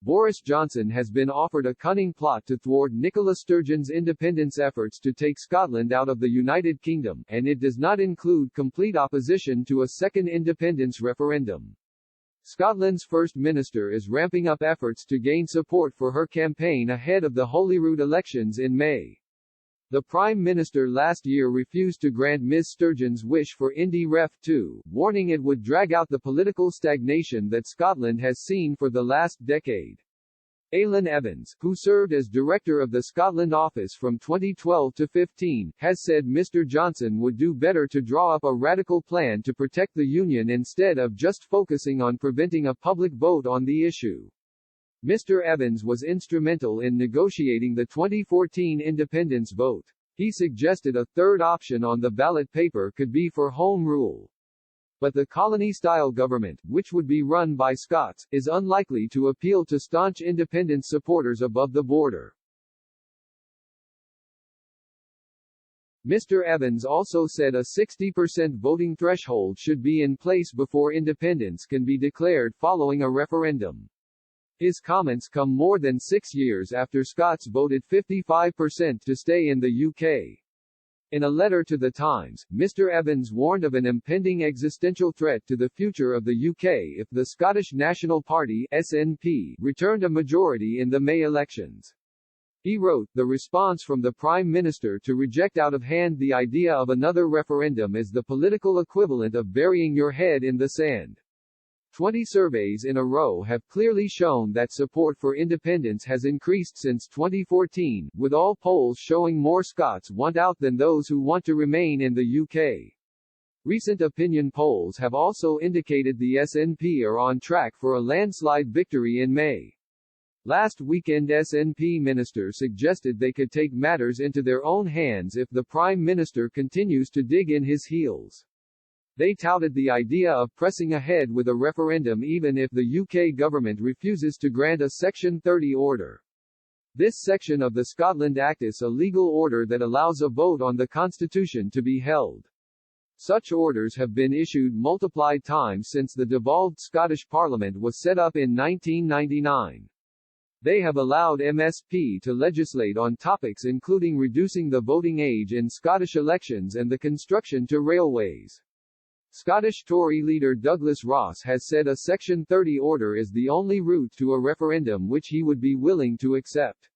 Boris Johnson has been offered a cunning plot to thwart Nicola Sturgeon's independence efforts to take Scotland out of the United Kingdom, and it does not include complete opposition to a second independence referendum. Scotland's First Minister is ramping up efforts to gain support for her campaign ahead of the Holyrood elections in May. The Prime Minister last year refused to grant Ms Sturgeon's wish for indyref 2, warning it would drag out the political stagnation that Scotland has seen for the last decade. Aileen Evans, who served as director of the Scotland office from 2012 to 15, has said Mr Johnson would do better to draw up a radical plan to protect the Union instead of just focusing on preventing a public vote on the issue. Mr. Evans was instrumental in negotiating the 2014 independence vote. He suggested a third option on the ballot paper could be for Home Rule. But the colony-style government, which would be run by Scots, is unlikely to appeal to staunch independence supporters above the border. Mr. Evans also said a 60% voting threshold should be in place before independence can be declared following a referendum. His comments come more than 6 years after Scots voted 55% to stay in the UK. In a letter to The Times, Mr. Evans warned of an impending existential threat to the future of the UK if the Scottish National Party (SNP) returned a majority in the May elections. He wrote, "The response from the Prime Minister to reject out of hand the idea of another referendum is the political equivalent of burying your head in the sand." 20 surveys in a row have clearly shown that support for independence has increased since 2014, with all polls showing more Scots want out than those who want to remain in the UK. Recent opinion polls have also indicated the SNP are on track for a landslide victory in May. Last weekend SNP minister suggested they could take matters into their own hands if the Prime Minister continues to dig in his heels. They touted the idea of pressing ahead with a referendum even if the UK government refuses to grant a Section 30 order. This section of the Scotland Act is a legal order that allows a vote on the Constitution to be held. Such orders have been issued multiplied times since the devolved Scottish Parliament was set up in 1999. They have allowed MSP to legislate on topics including reducing the voting age in Scottish elections and the construction to railways. Scottish Tory leader Douglas Ross has said a Section 30 order is the only route to a referendum which he would be willing to accept.